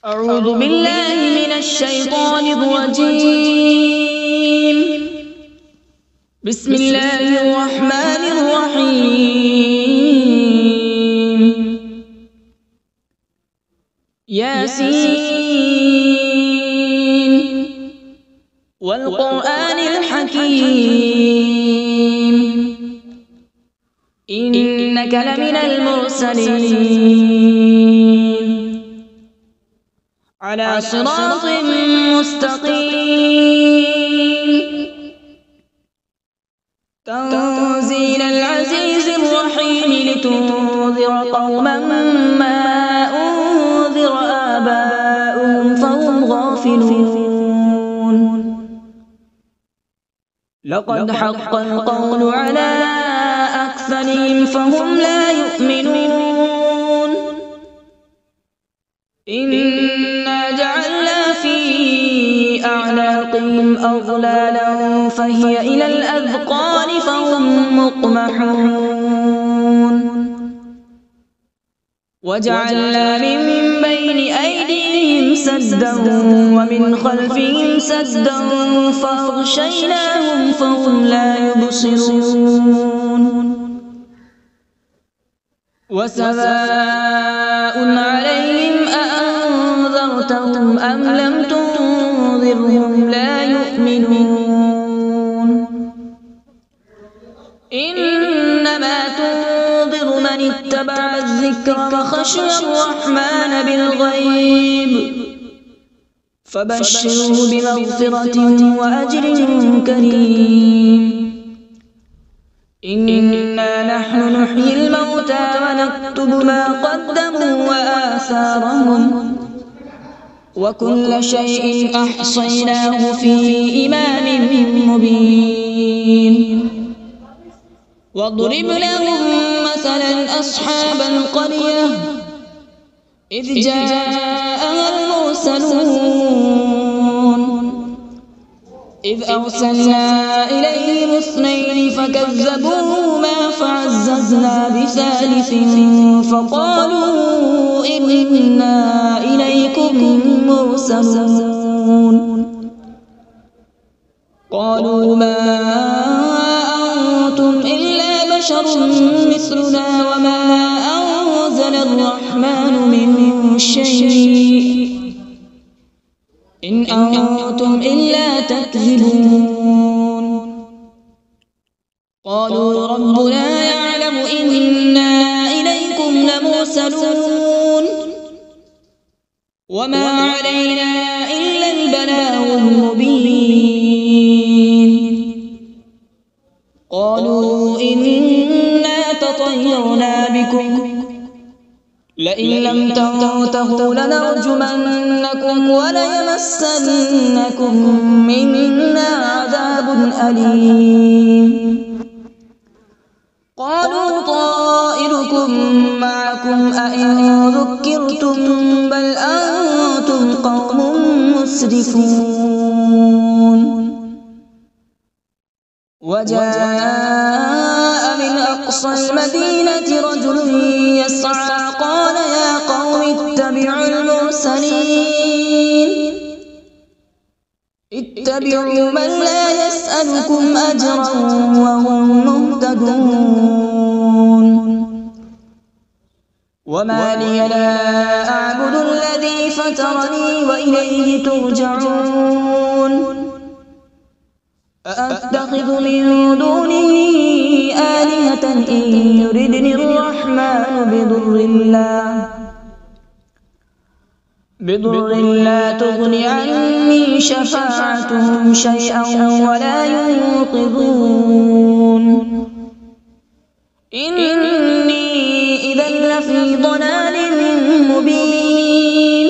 أعوذ بالله من الشيطان الرجيم. بسم الله الرحمن الرحيم. ياسين والقرآن الحكيم إنك لمن المرسلين على صراط مستقيم. تنزيل العزيز الرحيم لتنذر قوما ما أنذر آباؤهم فهم غافلون. لقد حق القول على أكثرهم فهم لا يؤمنون. إنا جعلنا في أعناقهم أغلالا فهي إلى الأذقان فهم مقمحون. وجعلنا من بين أيديهم سدا ومن خلفهم سدا فأغشيناهم فهم لا يبصرون. وسواء عليهم أأنذرتهم أم لم تنذرهم لا يؤمنون. إنما تنذر من اتبع الذكر وخشي الرحمن بالغيب فبشره بمغفرة وأجر كريم. إنا نحن نحيي الموتى ونكتب ما قدموا وآثارهم وكل شيء أحصيناه في إمام مبين. واضرب لهم مثلا أصحاب القرية إذ جاءها المرسلون إذ أرسلنا إليهم اثنين فكذبوهما فعززنا بثالث فقالوا إنا إليكم مرسلون. قالوا ما أنتم إلا بشر مثلنا وما أنزل الرحمن من شيء إن أنتم إلا تكذبون. قالوا ربنا يعلم إنا إليكم لمرسلون وما علينا إلا البلاغ المبين. قالوا إنا تطيرنا بكم لئن لم تنتهوا لنرجمنكم وليمسنكم منا عذاب أليم. قالوا طائركم معكم أئن ذكرتم بل أنتم قوم مسرفون. وجاء من أقصى المدينة رجل يسعى قال يا قوم اتبعوا المرسلين اتبعوا من لا يسألكم أجرا وهم مهتدون. وما لي لا أعبد الذي فطرني وإليه ترجعون. أأتخذ من دونه آلهة إن يردني الرحمن بضر لا تغن عني شفاعتهم شيئا ولا ينقذون. إني إذا لفي ضلال مبين.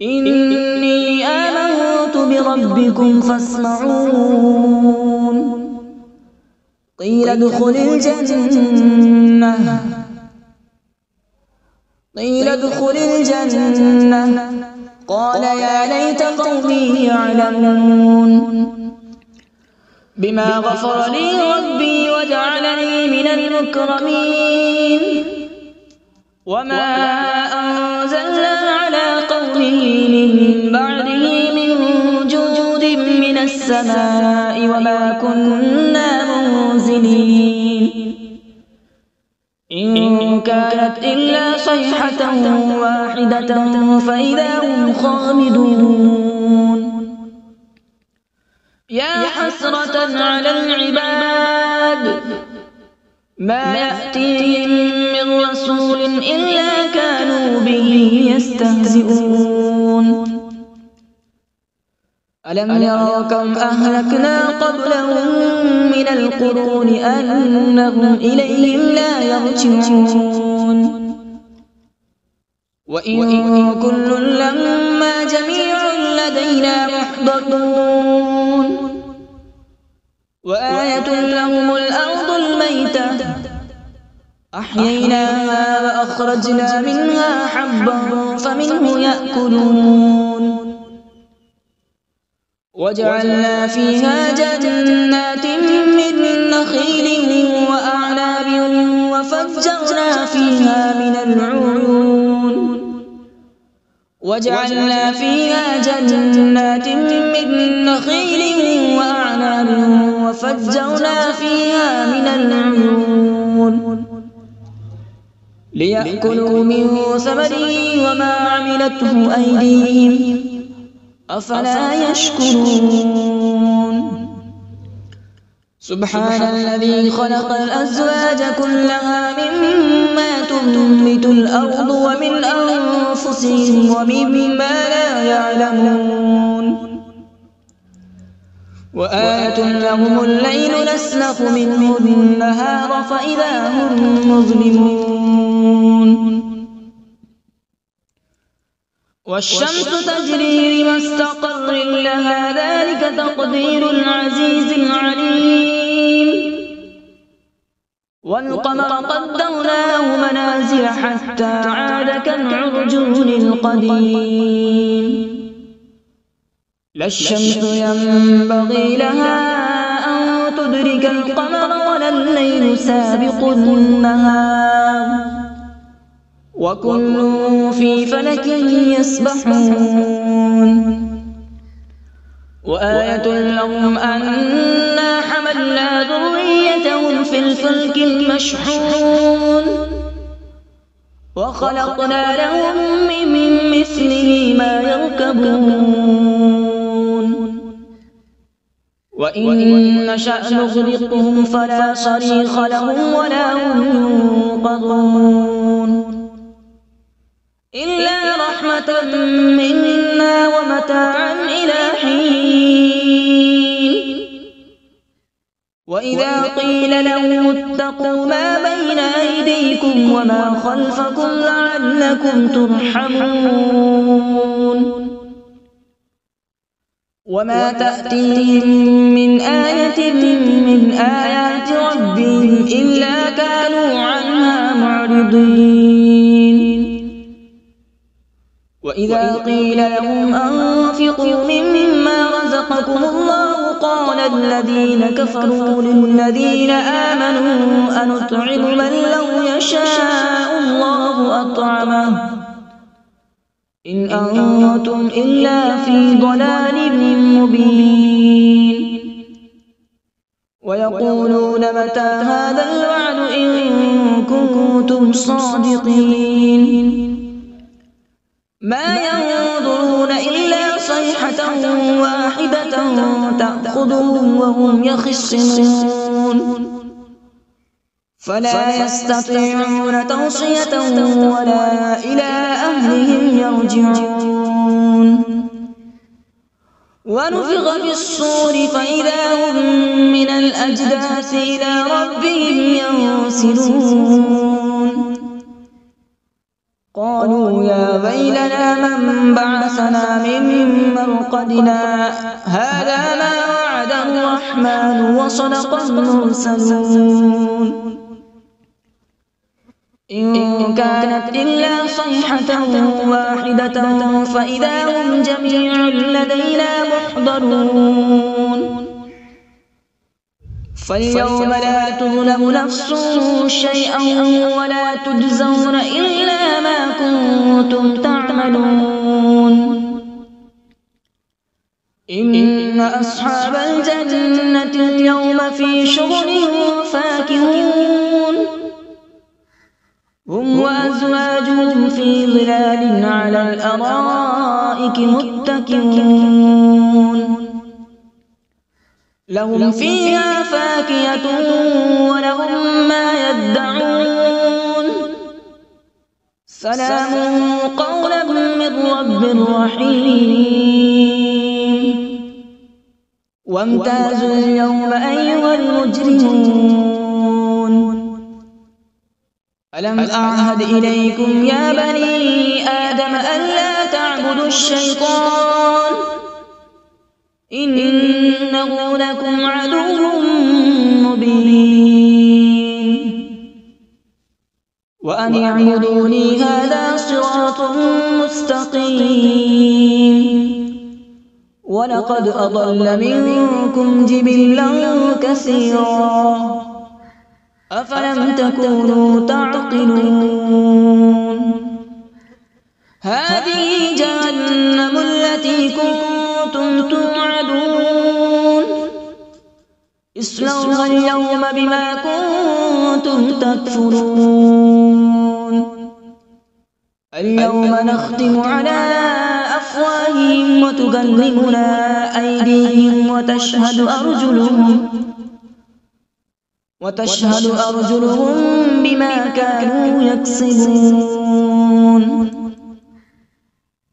إني آمنت بربكم فاسمعون. قيل ادخل الجنة قال يا ليت قومي يعلمون. بما غفر لي ربي وجعلني من المكرمين. وما أنزلنا على من بعده من جود من السماء وما كنا منزلين إن كانت إلا صيحة واحدة فإذا هم خامدون يا حسرة على العباد ما يأتيهم من رسول إلا كانوا به يستهزئون ألم يروا كم أهلكنا قبلهم من القرون أنهم إليهم لا يرجعون وإن كل لما جميع لدينا محضرون وآية لهم الأرض الميتة أحييناها وأخرجنا منها حبا فمنه يأكلون وجعلنا فيها جنات من نخيل وأعناب وفجرنا فيها من العيون وجعلنا فيها جنات من نخيل وأعناب وفجرنا فيها من العيون ليأكلوا من ثمره وما عملته أيديهم أفلا يشكرون سبحان الذي خلق الأزواج كلها مما تنبت الأرض ومن أنفسهم ومما لا يعلمون وآية لهم الليل نسلخ منه النهار فإذا هم مظلمون والشمس تجري لمستقر لها ذلك تقدير العزيز العليم والقمر قدرناه منازل حتى عاد كالعرجون القديم لا الشمس ينبغي لها أن تدرك القمر ولا الليل سابق النهار وكل في فلك يسبحون وآية لهم أنا حملنا ذريتهم في الفلك المشحون وخلقنا لهم من مثله ما يركبون وإن نشأ نغرقهم فلا صريخ لهم ولا هم ينقذون إلا رحمة منا ومتاعا إلى حين وإذا قيل لهم اتقوا ما بين أيديكم وما خلفكم لعلكم ترحمون وما تأتيهم من آية من آيات ربهم إلا كانوا عنها معرضين وإذا قيل لهم أنفقوا مما رزقكم الله قال الذين كفروا للذين آمنوا أنطعم من لو يشاء الله أطعمه إن أنتم إلا في ضلال مبين ويقولون متى هذا الوعد إن كنتم صادقين ما ينظرون إلا صيحة واحدة تأخذهم وهم يخصمون فلا يستطيعون توصية ولا إلى أهلهم يرجعون ونفخ في الصور فإذا هم من الأجداث إلى ربهم ينسلون قالوا يا ويلنا من بعثنا من مرقدنا هذا ما وعد الرحمن وصدق المرسلون إن كانت إلا صيحة واحدة فإذا هم جميع لدينا محضرون فاليوم لا تظلم نفس شيئا ولا تجزون إلا ما كنتم تعملون إن أصحاب الجنة اليوم في شغل فاكهون هم وأزواجهم في ظلال على الأرائك متكئون لهم فيها فاكهة ولهم ما يدعون سلام قولا من رب رحيم وامتازوا اليوم أيها المجرمون ألم أعهد إليكم يا بني آدم ألا تعبدوا الشيطان إنه لكم عدو مبين وأن اعبدوني هذا صراط مستقيم ولقد أضل منكم جبلا كثيرا أفلم تكونوا تعقلون هذه جهنم التي كنتم توعدون اصلوها اليوم بما كنتم تكفرون اليوم نختم على أفواههم وتكلمنا أيديهم وتشهد أرجلهم بما كانوا يكسبون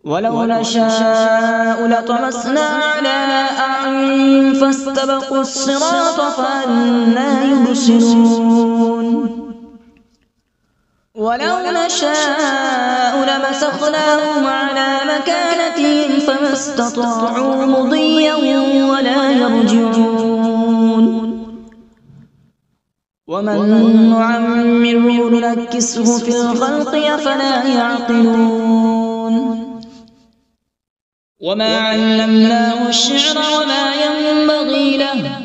ولو نشاء لطمسنا على أعينهم فاستبقوا الصراط فأنى يبصرون ولو نشاء لمسخناهم على مكانتهم فما استطاعوا مضيا ولا يرجعون ومن نعمره ننكسه في الخلق أفلا يعقلون وما علمناه الشعر وما ينبغي له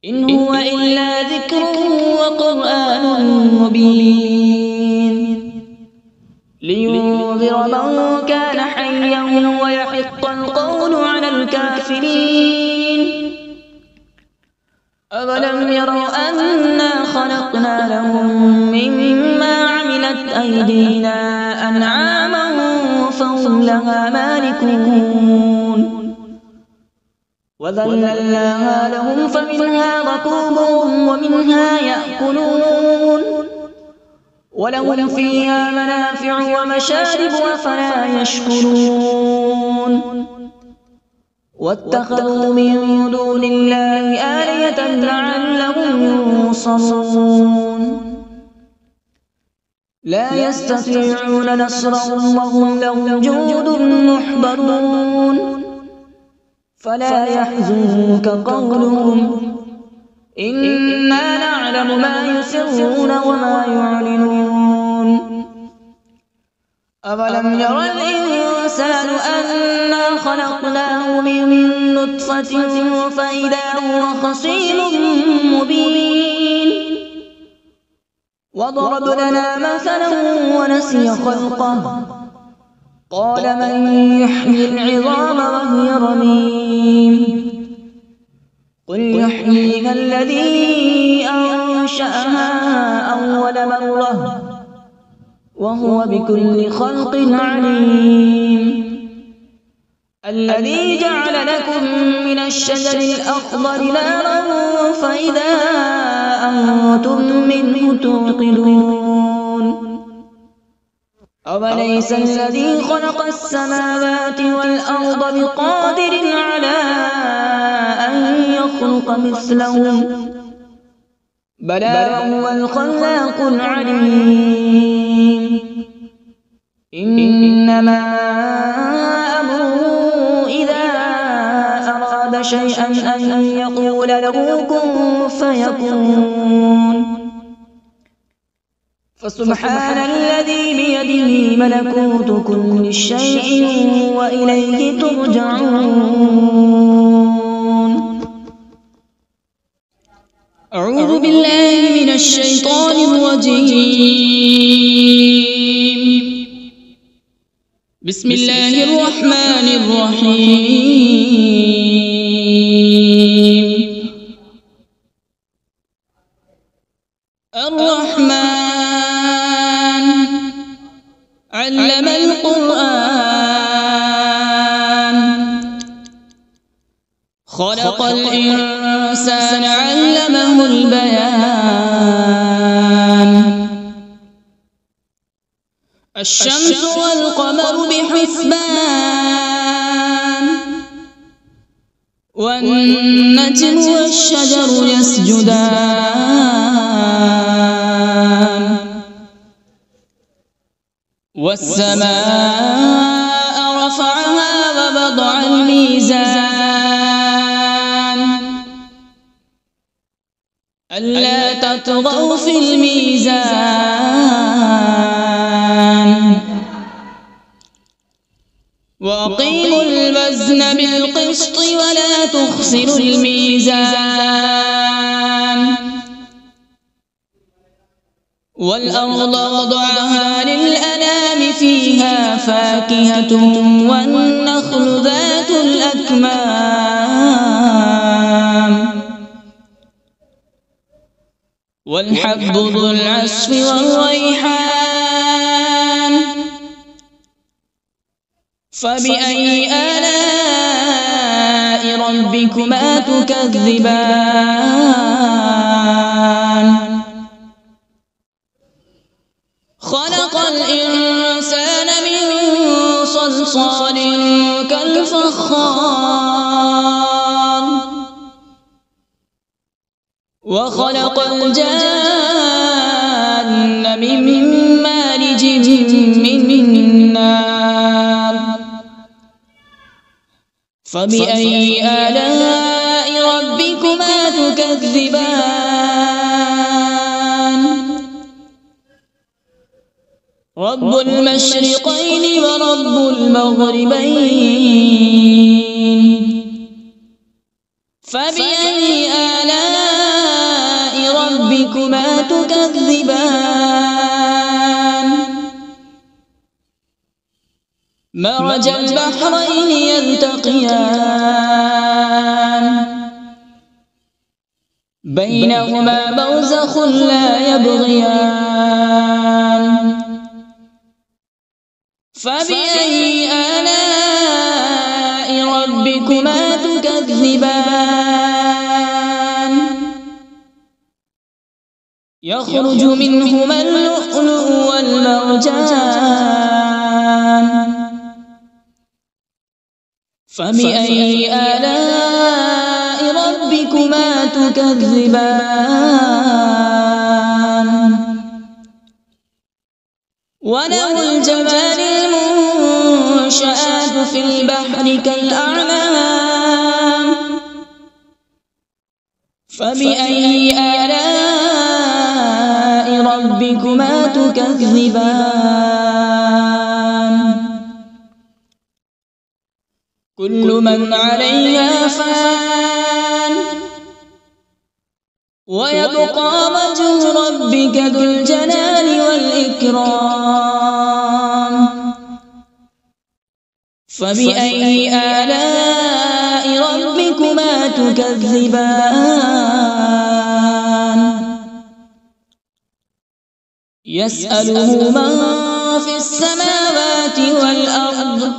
إن هو إلا ذكر وقرآن مبين لينذر من كان حيا ويحق القول على الكافرين أولم يروا أنا خلقنا لهم مما عملت أيدينا أنعاما فهم لها مالكون وذللناها لهم فمنها ركوبهم ومنها يأكلون ولهم فيها منافع ومشارب أفلا يشكرون واتخذوا من دون الله آلهة لعلهم ينصرون لا يستطيعون نصرهم وهم لهم جند محضرون فلا يحزنك قولهم إنا نعلم ما يسرون وما يعلنون أولم ير الإنسان أنا خلقناه من نطفة فإذا هو خصيم مبين وضرب لنا مثلا ونسي خلقه قال من يحيي العظام وهي رميم قل يحييها الذي أنشأها أول مرة وهو بكل خلق عليم الذي جعل لكم من الشجر الأخضر نارا فإذا أنتم منه توقدون أوليس الذي خلق السماوات والأرض بقادر على أن يخلق مثلهم بلى وهو الخلاق العليم إنما أمره إذا أراد شيئا أن يقول له كن فيكون فسبحان الذي بيده ملكوت كل شيء وإليه ترجعون أعوذ بالله من الشيطان الرجيم بسم الله الرحمن الرحيم. الرحمن علم القرآن، خلق الإنسان علمه البيان. الشمس والقمر بحسبان، والنجم والشجر يسجدان. والسماء رفعها ووضع الميزان، ألا تطغوا في الميزان. وأقيموا الوزن بالقسط ولا تخسروا الميزان. والأرض وضعها للأنام، فيها فاكهة والنخل ذات الأكمام، والحب ذو العصف والريحان. فبأي آلاء ربكما تكذبان؟ خلق الإنسان من صلصال كالفخار، وخلق الجان من مارج من نار. فبأي آلاء ربكما تكذبان؟ رب المشرقين ورب المغربين. فبأي آلاء ربكما تكذبان؟ مرج البحرين يلتقيان، بينهما برزخ لا يبغيان. فبأي آلاء ربكما تكذبان؟ يخرج منهما اللؤلؤ والمرجان. فبأي آلاء ربكما تكذبان؟ وله الجوار المنشآت في البحر كالأعلام. فبأي آلاء ربكما تكذبان؟ كل من عليها فان، ويبقى وجه ربك ذو الجلال والإكرام. فبأي آلاء ربكما تكذبان؟ يسأله من في السماوات والأرض،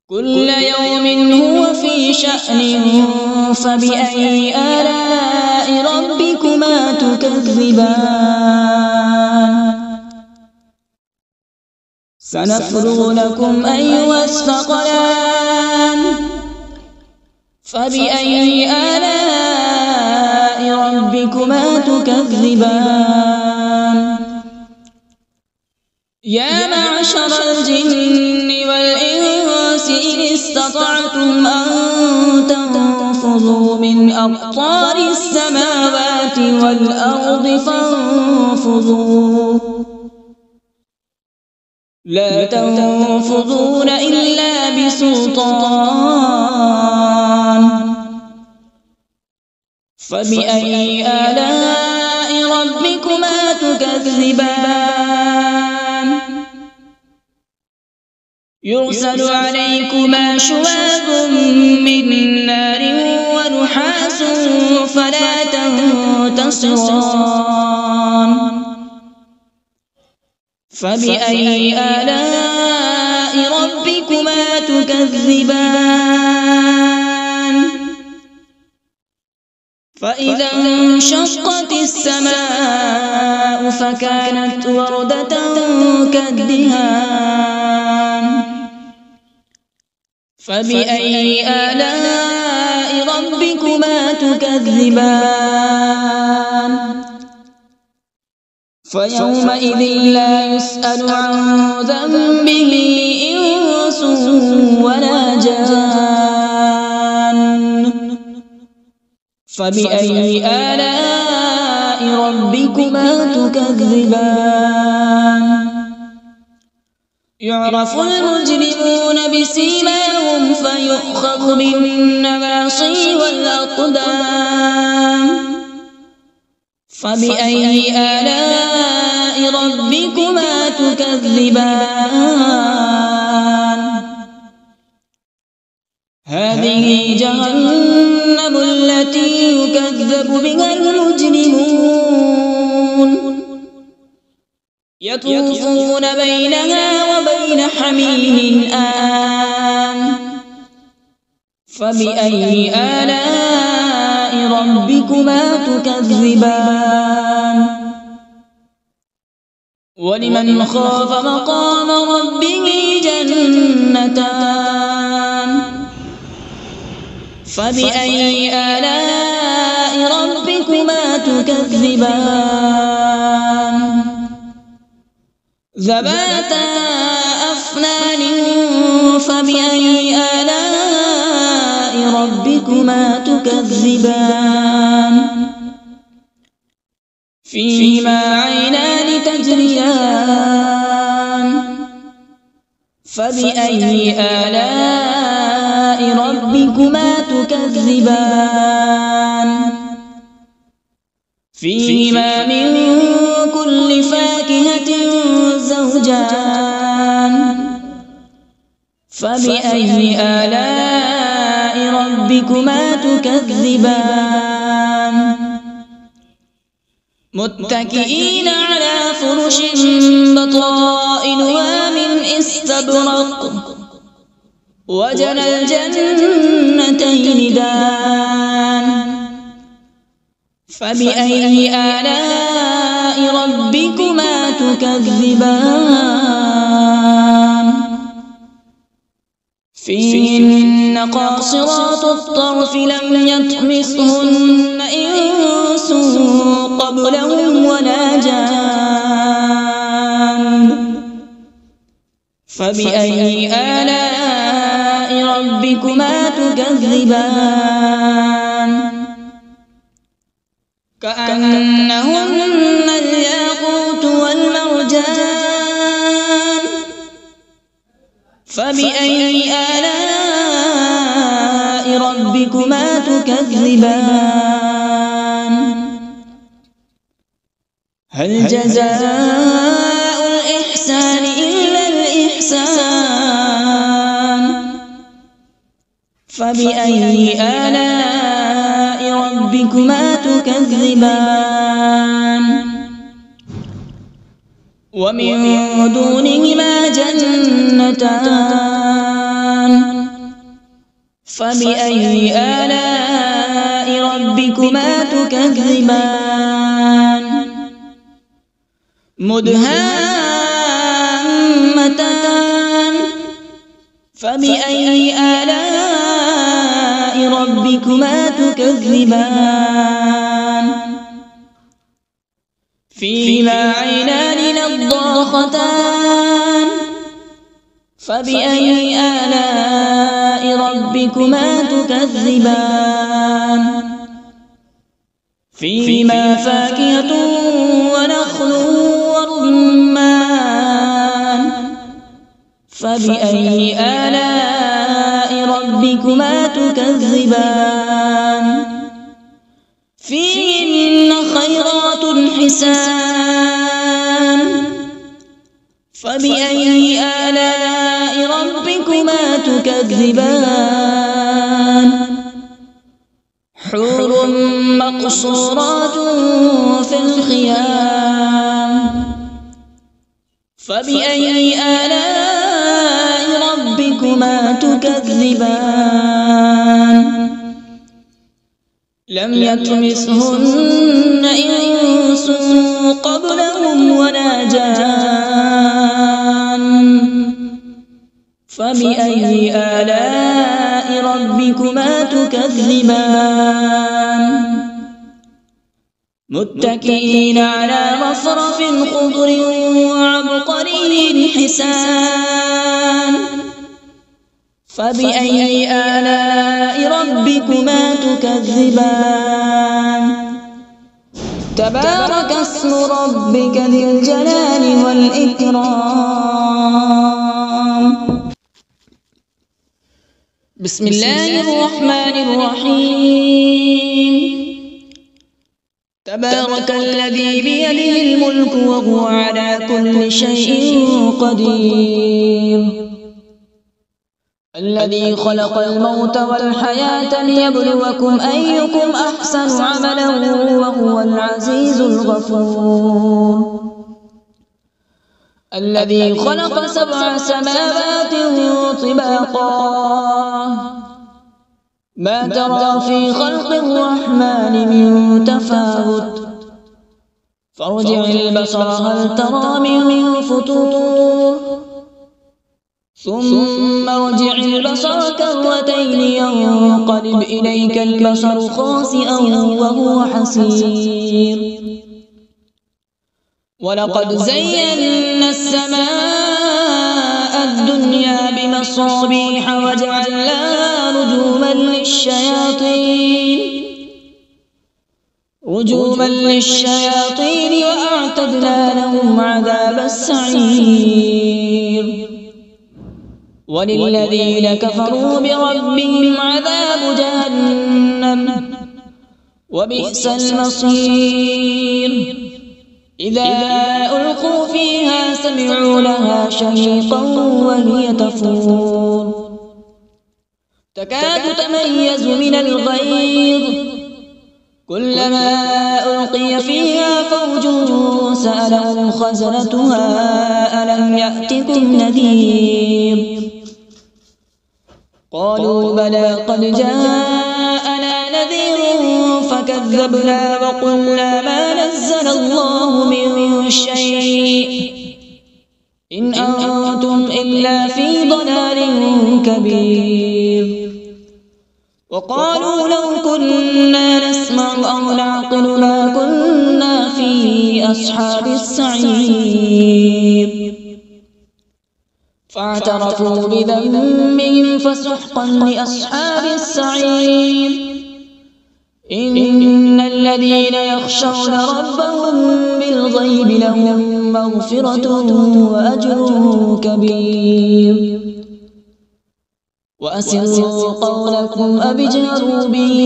كل يوم هو في شأن. فبأي آلاء ربكما تكذبان؟ سنفرغ لكم أيها الثقلان. فبأي آلاء ربكما تكذبان؟ يا معشر الجن والإنس إن استطعتم أن تنفذوا من أقطار السماوات والأرض فانفذوا، لا تنفذون إلا بسلطان. فبأي آلاء ربكما تكذبان؟ يرسل عليكما شواظ من نار ونحاس فلا تنتصران فبأي آلاء ربكما تكذبان فإذا انشقت السماء فكانت وردة كالدهان فبأي آلاء ربكما تكذبان فيومئذ لا يسأل عن ذنبه إنس ولا جان فبأي آلاء ربكما تكذبان يعرف المجرمون بسيماهم فيؤخذ بالنواصي والأقدام فبأي آلاء ربكما تكذبان هذه جهنم التي يكذب بها المجرمون يطوفون بينها وبين حميم آن فبأي آلاء ربكما تكذبان ولمن خاف مقام ربه جنتان فبأي آلاء ربكما تكذبان ذواتا أفنان فبأي آلاء ربكما تكذبان فيهما عينان تجريان فبأي آلاء ربكما تكذبان فيهما من كل فاكهة زوجان فبأي آلاء ربكما تكذبان متكئين على فرش بطائنها من استبرق وجنى الجنتين دان فبأي آلاء ربكما تكذبان فيهن قاصرات الطرف لم يطمثهن إنس قبلهم ولا جان فبأي آلاء ربكما تكذبان كأنهن الياقوت والمرجان فبأي آلاء ربكما تكذبان هل جزاء الإحسان إلا الإحسان فبأي آلاء ربكما تكذبان ومن دونهما جنتان فبأي آلاء ربكما تكذبان مدهامتان فبأي آلاء ربكما تكذبان فيهما عينان نضاختان فبأي آلاء ربكما تكذبان فيهما فاكهة ونخل ورمان فبأي آلاء ربكما تكذبان فيهن خيرات حسان فبأي آلاء ربكما ربكما تكذبان حور مقصورات في الخيام فبأي آلاء ربكما تكذبان لم يطمثهن إنس قبلهم ولا جان فبأي آلاء ربكما تكذبان متكئين على رفرف خضر وعبقري حسان فبأي آلاء ربكما تكذبان تبارك اسم ربك ذي الجلال والإكرام بسم الله الرحمن الرحيم تبارك الذي بيده الملك وهو على كل شيء قدير الذي خلق الموت والحياة ليبلوكم أيكم أحسن عملا وهو العزيز الغفور الذي خلق 7 سماوات طباقا ما ترى في خلق الرحمن من تفاوت فارجع البصر هل ترى من فطور ثم ارجع البصر كرتين ينقلب إليك البصر خاسئا وهو حسير ولقد زينا السماء الدنيا بمصابيح وجعلناها رجوما للشياطين وأعتدنا لهم عذاب السعير وللذين كفروا بربهم عذاب جهنم وبئس المصير إذا ألقوا فيها سمعوا لها شهيقا وهي تفور تكاد تميز من الغيظ كلما ألقي فيها فوج سألهم خزنتها ألم يأتكم نذير قالوا بلى قد جاءنا نذير فكذبنا وقلنا ما نزل الله من شيء إن أنتم إلا في ضلال كبير وقالوا لو كنا نسمع أو نعقل ما كنا في أصحاب السعير فاعترفوا بذنبهم فسحقا لأصحاب السعير إن الذين يخشون ربهم بالغيب لهم مغفرة وأجر كبير وأسروا قولكم أو اجهروا به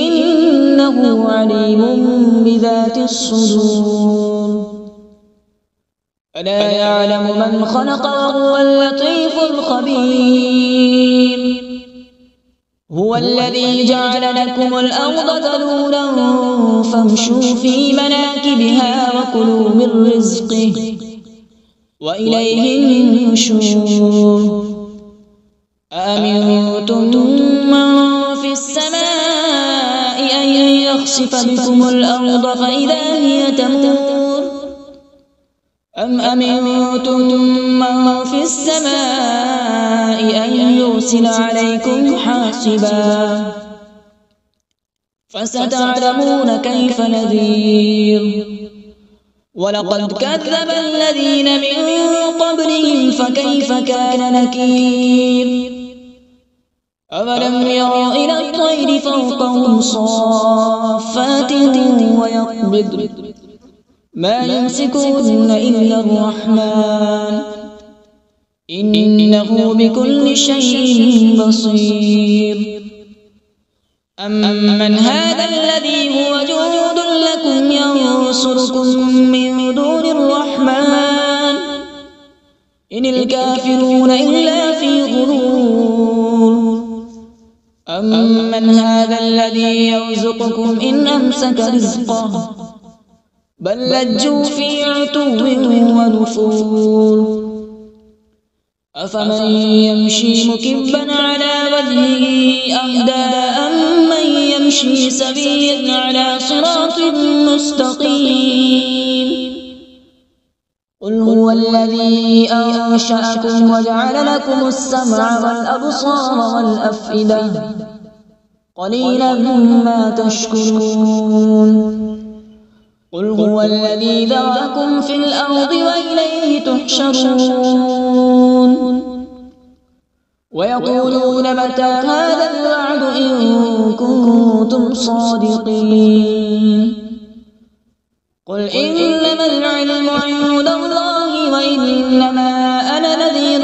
إنه عليم بذات الصدور ألا يعلم من خلق وهو اللطيف الخبير هو الذي جعل لكم الأرض ذلولا فامشوا في مناكبها وكلوا من رزقه وإليه النشور أأمنتم من في السماء أن يخسف بكم الأرض فإذا هي تمور أم أمنتم من في السماء أن يرسل عليكم حاصبا فستعلمون كيف نذير ولقد كذب الذين من قبلهم فكيف كان نكير أولم يروا إلى الطير فوقهم صافات ويقبض ما يمسكون إلا الرحمن إنه بكل شيء بصير أمن هذا الذي هو جند لكم ينصركم من دون الرحمن إن الكافرون إلا في غرور أمن هذا الذي يرزقكم إن أمسك رزقه بل لجوا في عتو ونفور أفمن يمشي مكبا على وجهه أهدى أمن يمشي سويا على صراط مستقيم قل هو الذي أنشأكم وجعل لكم السمع والأبصار والأفئدة قليلا ما تشكرون قل هو الذي ذرأكم في الأرض وإليه تحشرون ويقولون متى هذا الوعد إن كنتم صادقين قل إنما العلم عند الله وإنما أنا نذير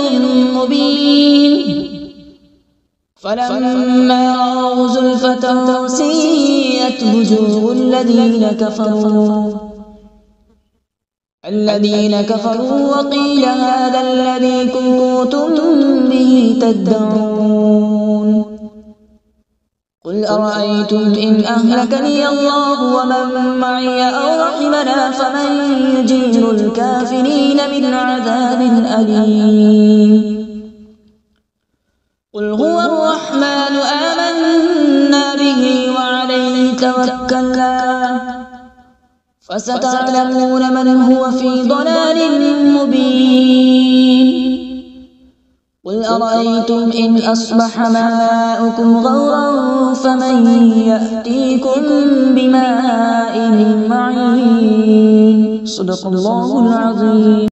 مبين فلما رأوا زلفة سيئت وجوه الذين كفروا وقيل هذا الذي كنتم به تدعون قل أرأيتم إن أهلكني الله ومن معي أو رحمنا فمن يجير الكافرين من عذاب أليم قل هو الرحمن آمنا به وعليه توكلنا فستعلمون من هو في ضلال مبين قل أرأيتم إن أصبح ماؤكم غورا فمن يأتيكم بماء معين صدق الله العظيم.